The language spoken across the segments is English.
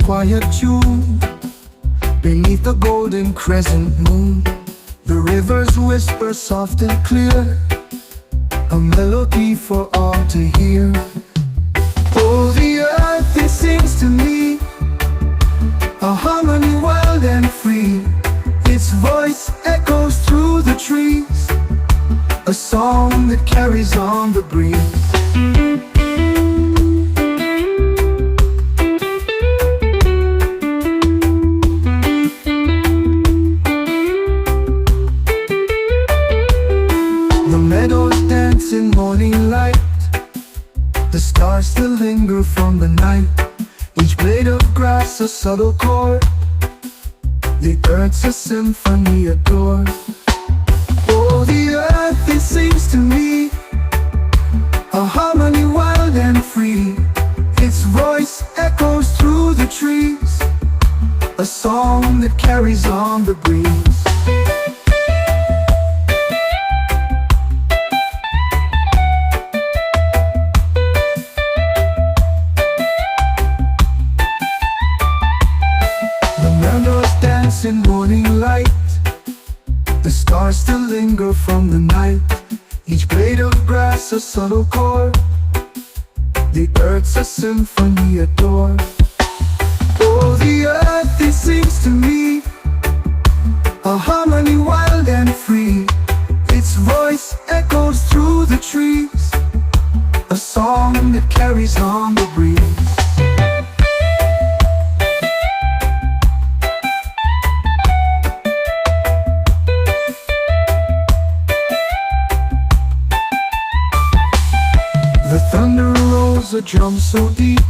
quiet tune beneath the golden crescent moon. The rivers whisper soft and clear, a melody for all to hear. Oh, the earth, it sings to me, a harmony wild and free. Its voice echoes through the trees, a song that carries on the breeze. The meadows dance in morning light, the stars still linger from the night. Each blade of grass a subtle chord, the earth's a symphony adored. Oh, the earth, it sings to me, a harmony wild and free. Its voice echoes through the trees, a song that carries on the breeze. In morning light, the stars still linger from the night. Each blade of grass a subtle chord, the earth's a symphony adored. Oh, the earth, it sings to me, a harmony wild and free. Its voice echoes through the trees, a song that carries on the breeze. The thunder rolls a drum so deep,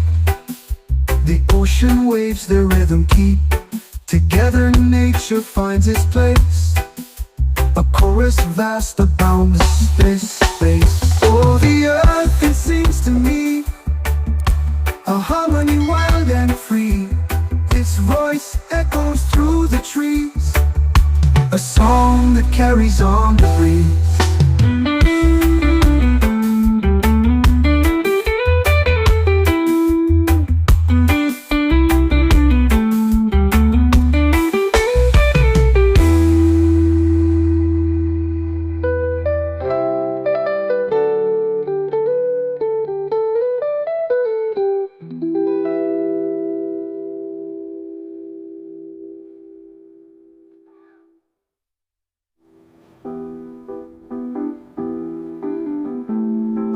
the ocean waves their rhythm keep. Together nature finds its place, a chorus vast of boundless space. Oh, the earth, it sings to me, a harmony wild and free. Its voice echoes through the trees, a song that carries on the breeze.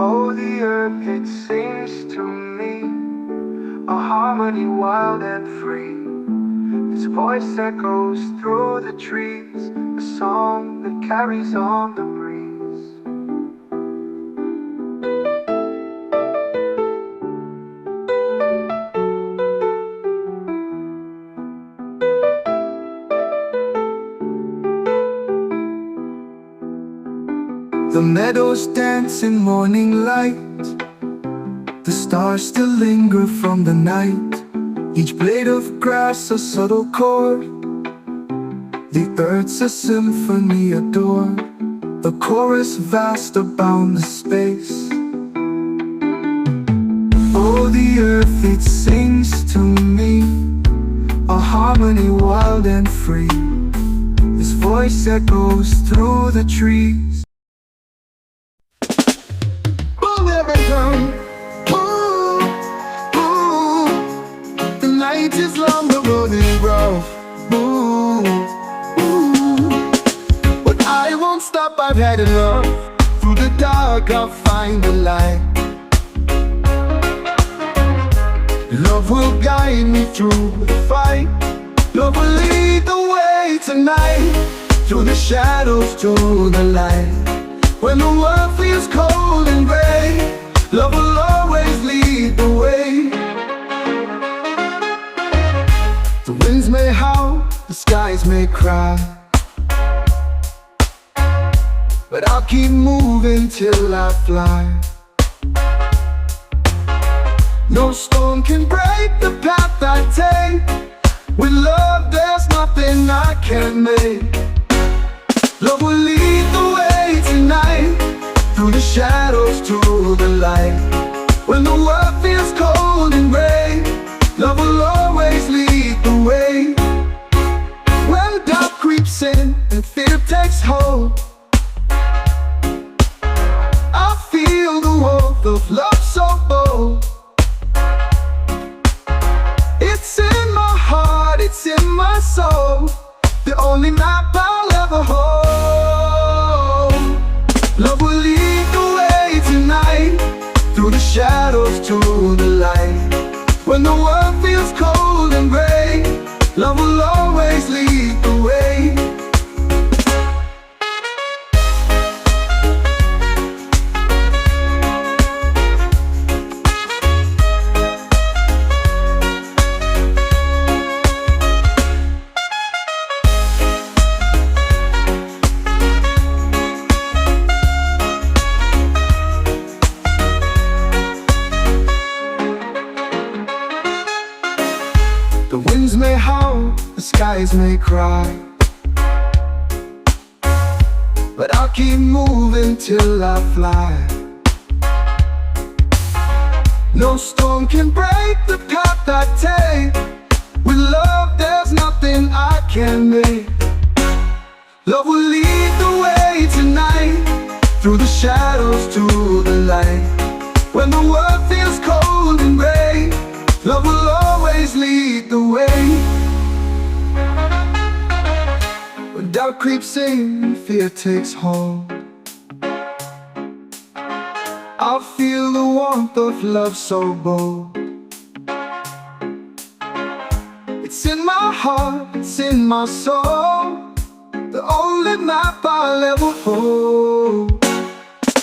Oh, the earth, it sings to me, a harmony wild and free. Its voice echoes through the trees, a song that carries on the breeze. The meadows dance in morning light, the stars still linger from the night. Each blade of grass a subtle chord, the earth's a symphony adored. A chorus vast of boundless space. Oh, the earth, it sings to me, a harmony wild and free. Its voice echoes through the trees. Ooh, ooh, the night is long, the road is rough. Ooh, ooh, but I won't stop, I've had enough. Through the dark I'll find the light. Love will guide me through the fight. Love will lead the way tonight, through the shadows to the light. When the world feels cold and gray, love will always lead the way. The winds may howl, the skies may cry, but I'll keep moving till I fly. No storm can break the path I take. With love there's nothing I can't make. Love will lead the way tonight, through the shadows to the light. When the world feels cold and gray, love will always lead Love will lead the way tonight, through the shadows to the light. When the world feels cold and gray, love will always lead the way. The winds may howl, the skies may cry, but I'll keep moving till I fly. No storm can break the path I take. With love there's nothing I can make. Love will lead the way tonight, through the shadows to the light. When the world feels cold and gray, love will always lead the way. When doubt creeps in and fear takes hold, I'll feel the warmth of love so bold. It's in my heart, it's in my soul, the only map I'll ever hold.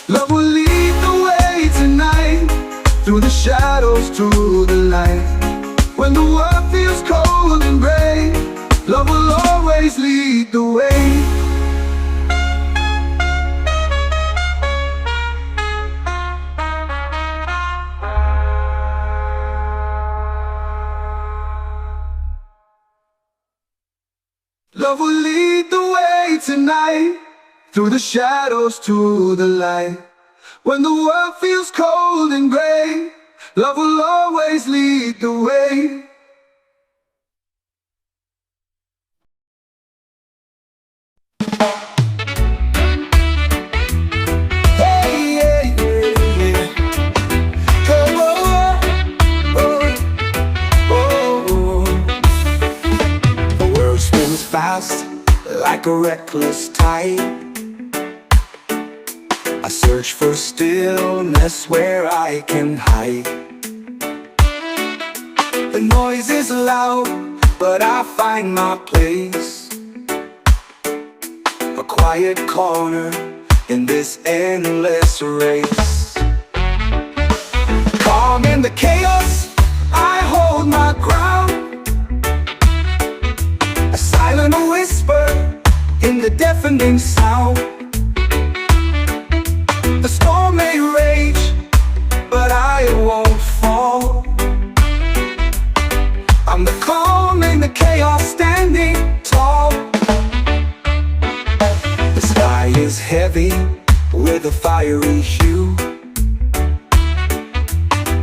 Love will lead the way tonight, through the shadows to the light. When the world feels cold and gray, love will always lead the way. Love will lead the way tonight, through the shadows to the light. When the world feels cold and gray, love will always lead the way. Hey, yeah, yeah, yeah. Oh, oh, oh, oh. The world spins fast, like a reckless tide. I search for stillness where I can hide. The noise is loud, but I find my place, a quiet corner in this endless race. Calm in the chaos, I hold my ground, a silent whisper in the deafening sound. The storm may rage, but I won't fall. I'm the calm in the chaos, standing tall. The sky is heavy with a fiery hue,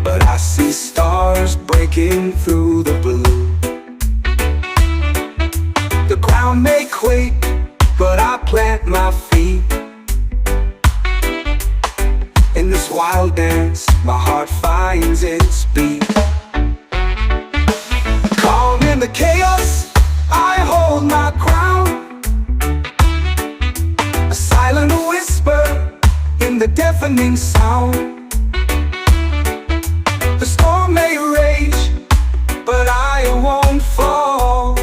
but I see stars breaking through the blue. The ground may quake, but I plant my feet. In this wild dance, my heart finds its beat. Calm in the chaos, I hold my ground, a silent whisper in the deafening sound. The storm may rage, but I won't fall.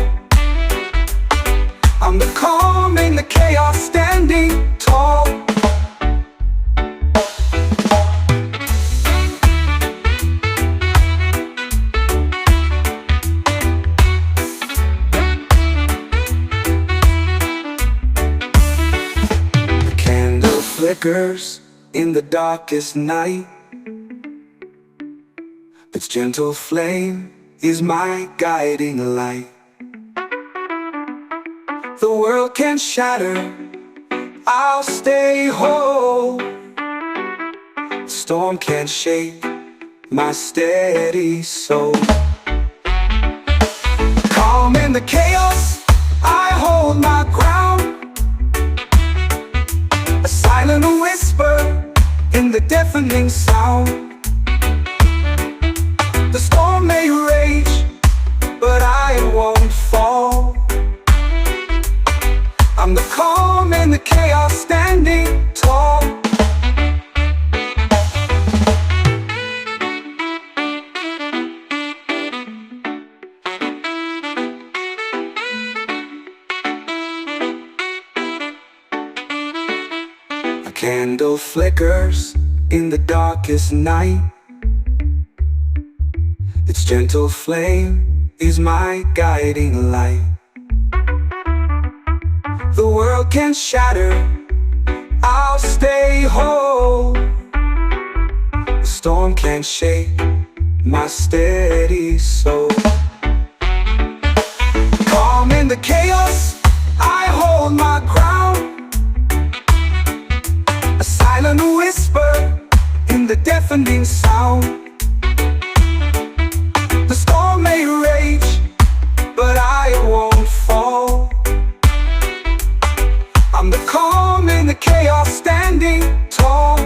I'm the calm in the chaos, standing tall. Flickers in the darkest night. Its gentle flame is my guiding light. The world can shatter, I'll stay whole. The storm can't shake my steady soul. Calm in the chaos, I hold my ground, a silent whisper in the deafening sound. The storm may rage, but I won't fall. I'm the calm in the chaos, standing tall. A candle flickers in the darkest night. Its gentle flame is my guiding light. The world can shatter, I'll stay whole. The storm can't shake my steady soul. Calm in the chaos, I hold my ground. A silent whisper in the deafening sound. The storm may rage, but I won't fall. I'm the calm in the chaos, standing tall.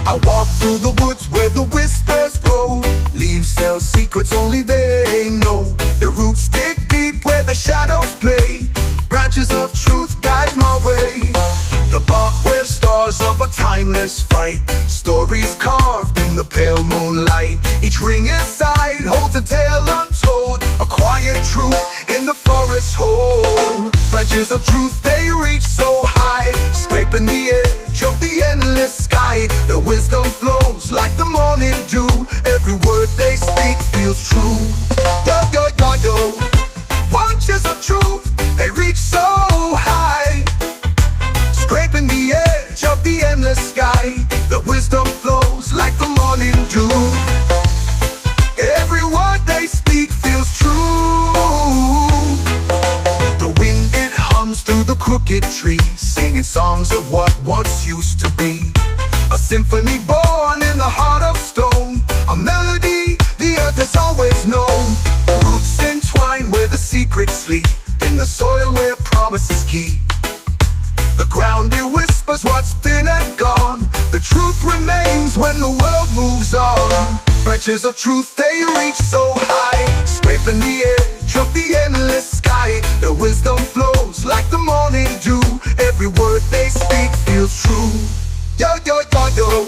I walk through the woods where the whispers grow. Leaves tell secrets only they know. The roots dig deep where the shadows play. Branches of truth guide my way. The bark where stars of a timeless fight. Stories carved in the pale moonlight. Each ring inside holds a tale untold. A quiet truth in the forest hold. Branches of truth, they reach so high, scraping the edge of the endless sky. The wisdom flows like the morning dew. Every word they speak feels true. Yo, yo, yo, yo. Branches of truth, they reach so high, scraping the edge of the endless sky. The wisdom flows like the morning dew. Every word they speak feels true. The wind, it hums through the crooked trees, singing songs of what once used to be. A symphony born in the heart of stone. A melody the earth has always known. Roots entwine where the secrets sleep. In the soil where promises keep. The ground, it whispers what's been and gone. The truth remains when the world moves on. Branches of truth, they reach so high, scraping the edge of the endless sky. The wisdom flows like the morning dew. Every word they speak feels true. Yo, yo, yo, yo.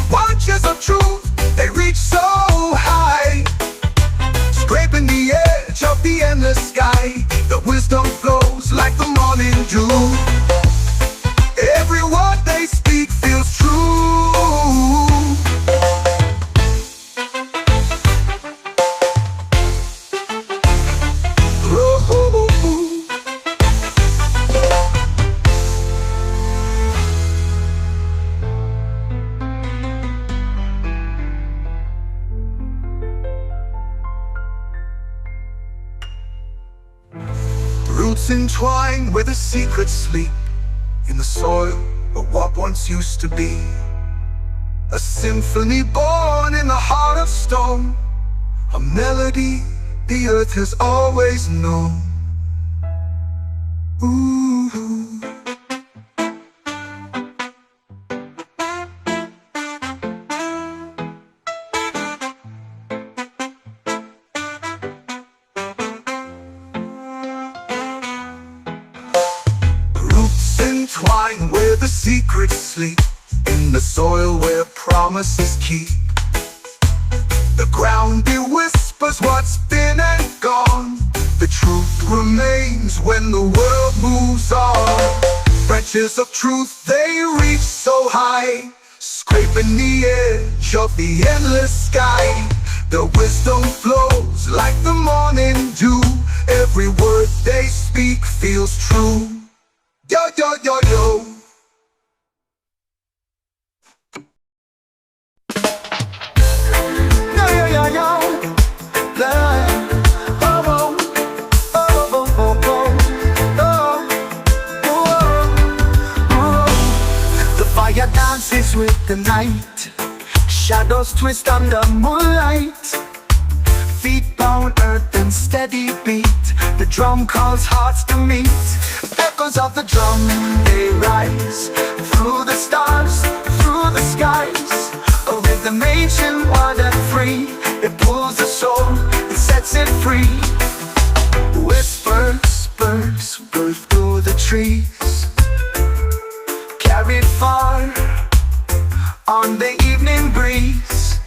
Branches of truth, they reach so high, scraping the edge of the endless sky. The wisdom flows like the morning dew. Every word they speak feels true. Roots entwine where the secrets sleep. In the soil of what once used to be. A symphony born in the heart of stone. A melody the earth has always known. Ooh. Entwine where the secrets sleep. In the soil where promises keep. The ground, it whispers what's been and gone. The truth remains when the world moves on. Branches of truth, they reach so high, scraping the edge of the endless sky. The wisdom flows like the morning dew. Every word they speak feels true. Yo, yo, yo, yo. Yo, yo, yo, yo. Oh, oh, oh, oh, oh, oh, oh. The fire dances with the night. Shadows twist under moonlight. Feet pound earth and steady beat. The drum calls hearts to meet. Echoes of the drum, they rise through the stars, through the skies. A rhythm ancient, wild and free. It pulls the soul sets it free. Whispers, birds, birth through the trees, carried far on the evening breeze.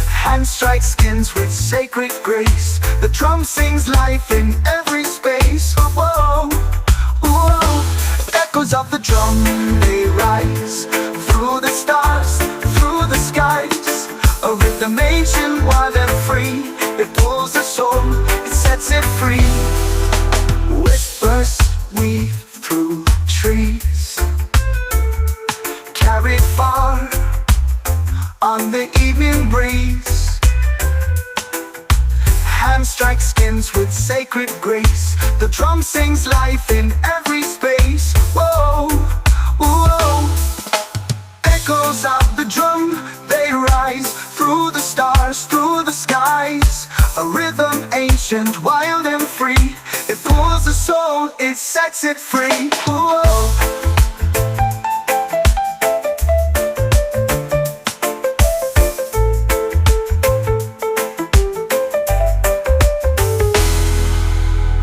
Hand strikes skins with sacred grace. The drum sings life in every space. Whoa, whoa. Echoes of the drum, they rise through the stars, through the skies. A rhythm ancient, wild and free. It pulls the soul, it sets it free. Whispers weave through trees, carried far on the evening breeze. Hand strike skins with sacred grace. The drum sings life in every space. Whoa, whoa. Echoes of the drum, they rise through the stars, through the skies. A rhythm ancient, wild and free. It pulls the soul, it sets it free. Whoa.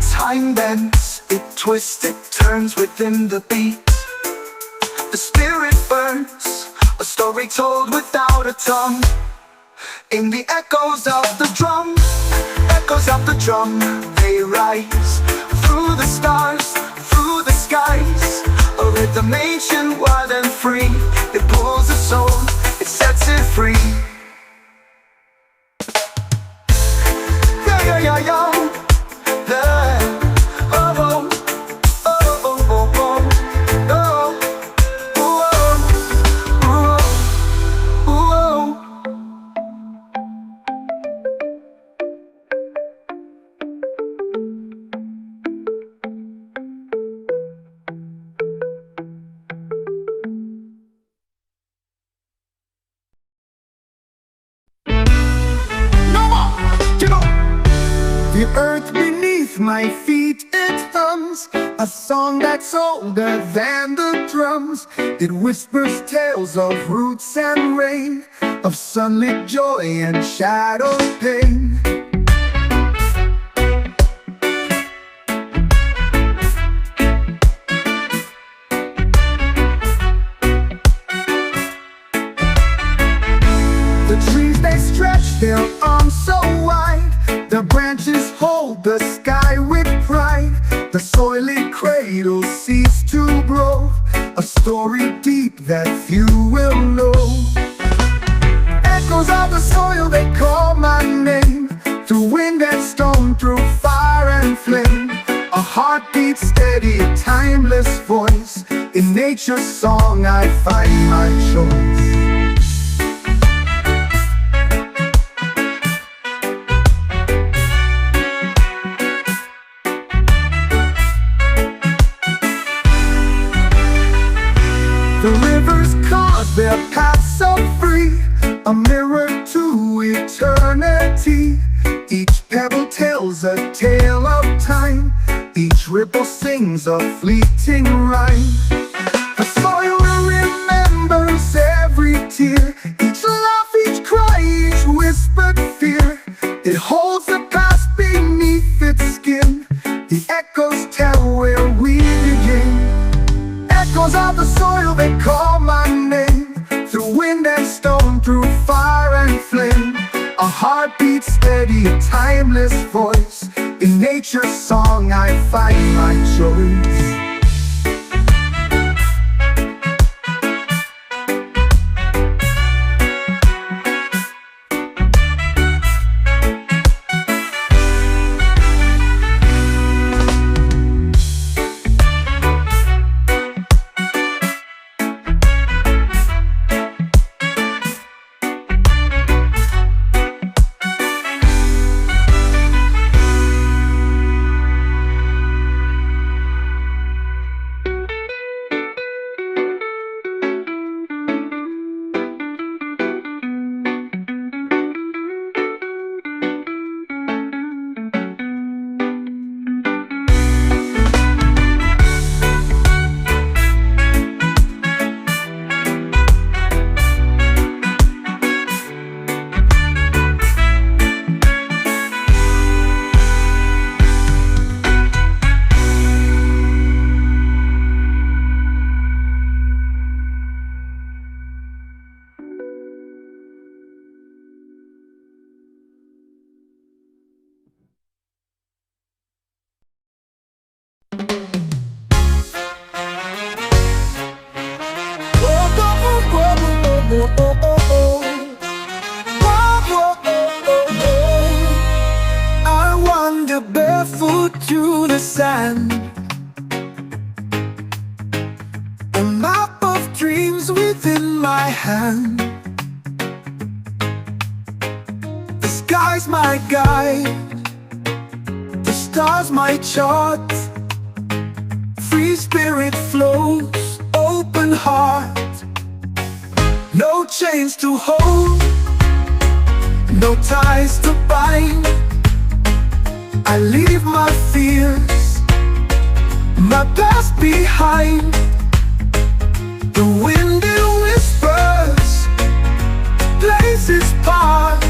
Time bends, it twists, it turns within the beat. The spirit burns, a story told without a tongue. In the echoes of the drum, echoes of the drum, they rise through the stars, through the skies. A rhythm ancient, wild and free. It pulls the soul, it sets it free. Yeah, yeah, yeah, yeah. The earth beneath my feet, it hums a song that's older than the drums. It whispers tales of roots and rain, of sunlit joy and shadowed pain. The trees, they stretch their arms so wide. The branches hold the sky with pride. The soil it cradles seeds to grow, a story deep that few will know. Echoes of the soil, they call my name. Through wind and stone, through fire and flame. A heartbeat steady, a timeless voice. In nature's song I find my choice. The rivers carve their paths so free, a mirror to eternity. Each pebble tells a tale of time, each ripple sings a fleeting rhyme. The soil remembers every tear, each laugh, each cry, each whispered fear. It holds the past beneath its skin. The echoes tell where we begin. Echoes of the soil, they call my name. Through wind and stone, through fire and flame. A heartbeat steady, a timeless voice. In nature's song I find my choice. hand. The sky's my guide, the stars my chart. Free spirit flows, open heart. No chains to hold, no ties to bind. I leave my fears, my past behind. The wind it whispers, places part.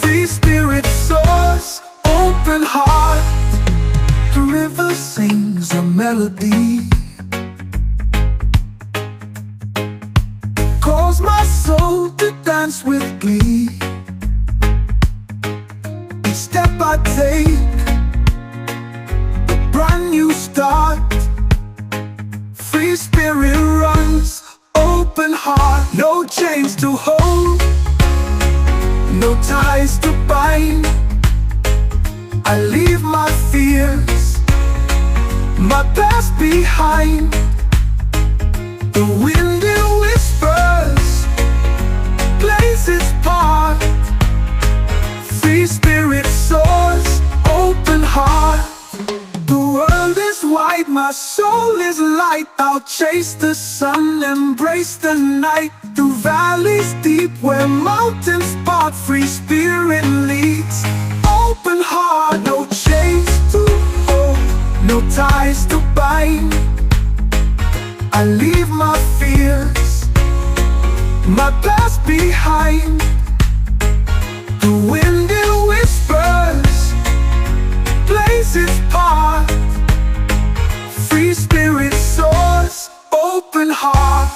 Free spirit soars, open heart. The river sings a melody, calls my soul to dance with glee. Each step I take, a brand new start. Free spirit runs, open heart. No chains to hold, no ties to bind. I leave my fears, my past behind. The wind it whispers, places part. Free spirit soars, open heart. The world is wide, my soul is light. I'll chase the sun, embrace the night. Through valleys deep where mountains part. Free spirit leads, open heart. No chains to hold, no ties to bind. I leave my fears, my past behind. The wind it whispers, places part. Free spirit soars, open heart.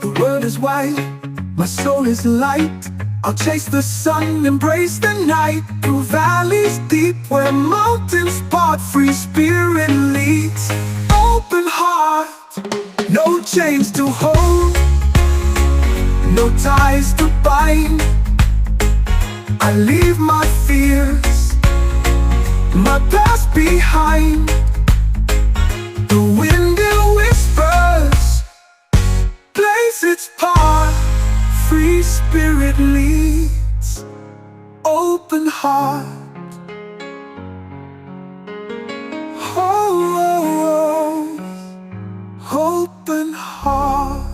The world is wide, my soul is light. I'll chase the sun, embrace the night. Through valleys deep where mountains part. Free spirit leads, open heart. No chains to hold, no ties to bind. I leave my fears, my past behind. The wind it whispers, plays its part. Free spirit leads, open heart. Oh, oh, oh, open heart.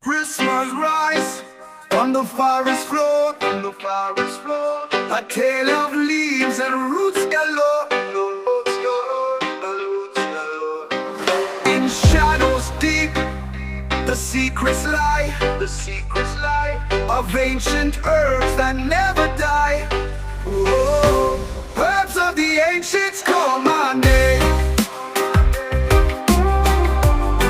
Christmas rise on the forest floor, on the forest floor. A tale of leaves and roots galore, in shadows deep, the secrets lie, the secrets lie, of ancient herbs that never die. Whoa. Herbs of the ancients call my name.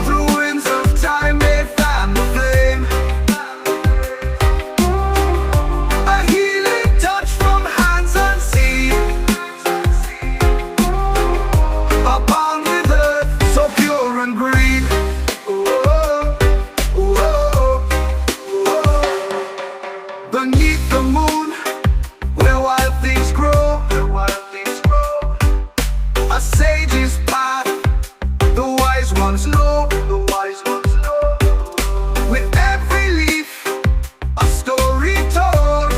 Through winds of time they fan the flame. A healing touch from hands unseen, a bond with earth so pure and green. Whoa, whoa, whoa. Beneath the moon, where wild things grow, a sage's path, the wise ones know, the wise ones know. With every leaf, a story told,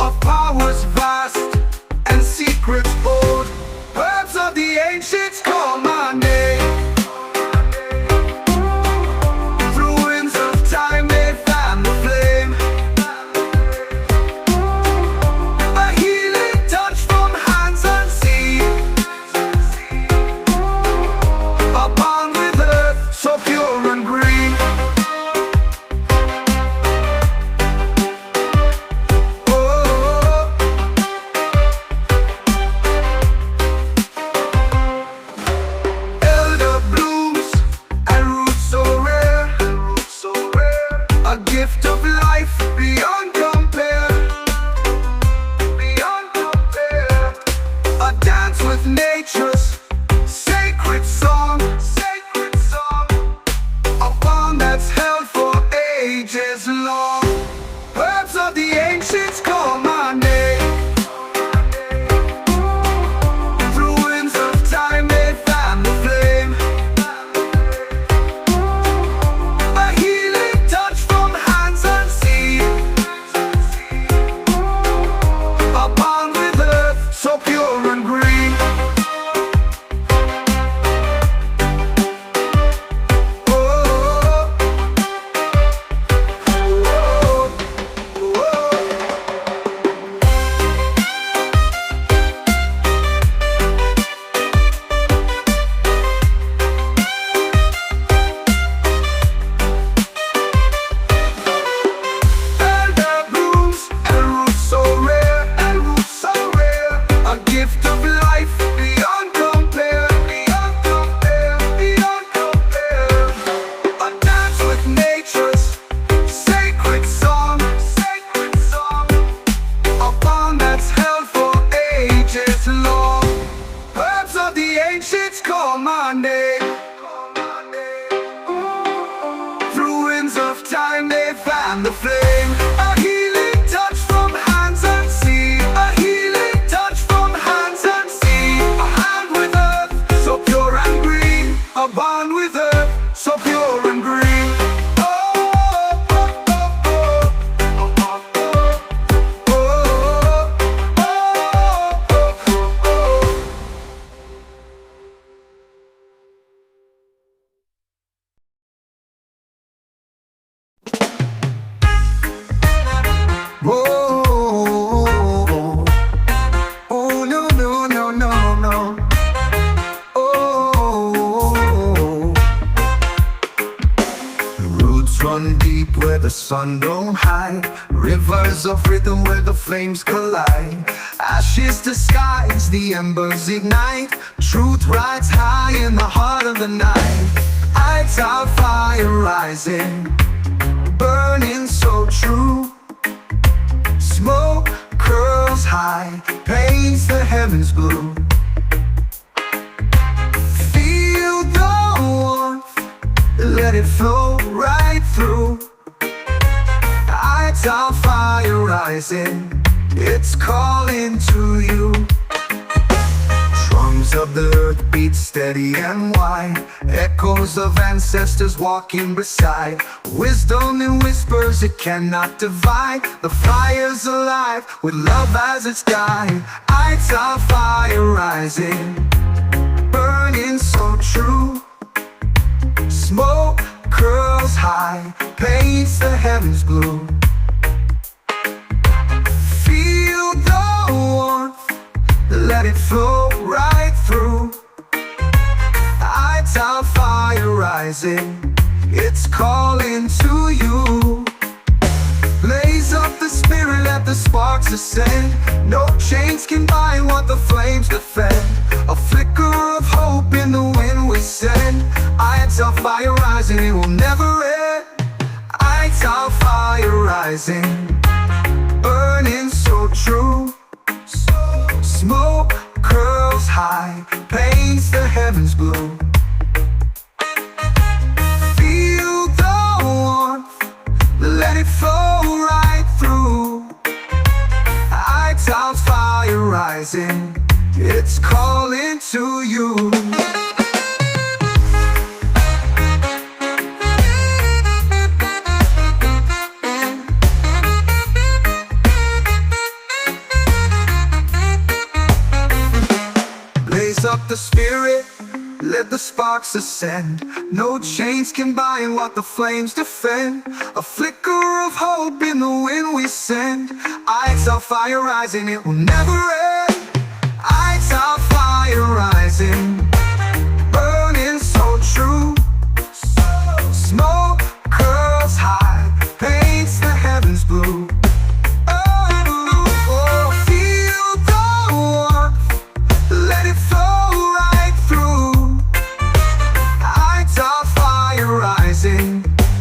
of powers vast and secrets bold. Herbs of the ancients call my name. Through winds of time they fan the flame. ages long. Herbs of the ancients call my name. Through winds of time they fan the flame. A healing touch from hands unseen. A bond with earth so pure and green. Ancients call my name. Through winds of time they fan the flame. A healing touch from hands unseen. A healing touch from hands unseen. A hand with earth so pure and green. A bond with earth so pure and green. Run deep where the sun don't hide. Rivers of rhythm where the flames collide. Ashes to skies, the embers ignite. Truth rides high in the heart of the night. Lights our fire rising, burning so true. Smoke curls high, paints the heavens blue. Feel the warmth, let it flow right through. Lights our fire rising, it's calling to you. Drums of the earth beat steady and wide. Echoes of ancestors walking beside. Wisdom in whispers it cannot divide. The fire's alive with love as its guide. Lights our fire rising, burning so true. Smoke curls high, paints the heavens blue. Feel the warmth, let it flow right through. Lights our fire rising, it's calling to you. Blaze up the spirit, let the sparks ascend. No chains can bind what the flames defend. A flicker of hope in the wind we send. Lights our fire rising, it will never end. Lights our fire rising, burning so true. Smoke curls high, paints the heavens blue. Feel the warmth, let it flow right through. Lights our fire rising, it's calling to you. Blaze up the spirit, let the sparks ascend. No chains can bind what the flames defend. A flicker of hope in the wind we send. Lights our fire rising, it will never end. Lights our fire rising, burning so true. Smoke curls high, paints the heavens blue.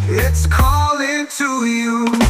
It's calling to you.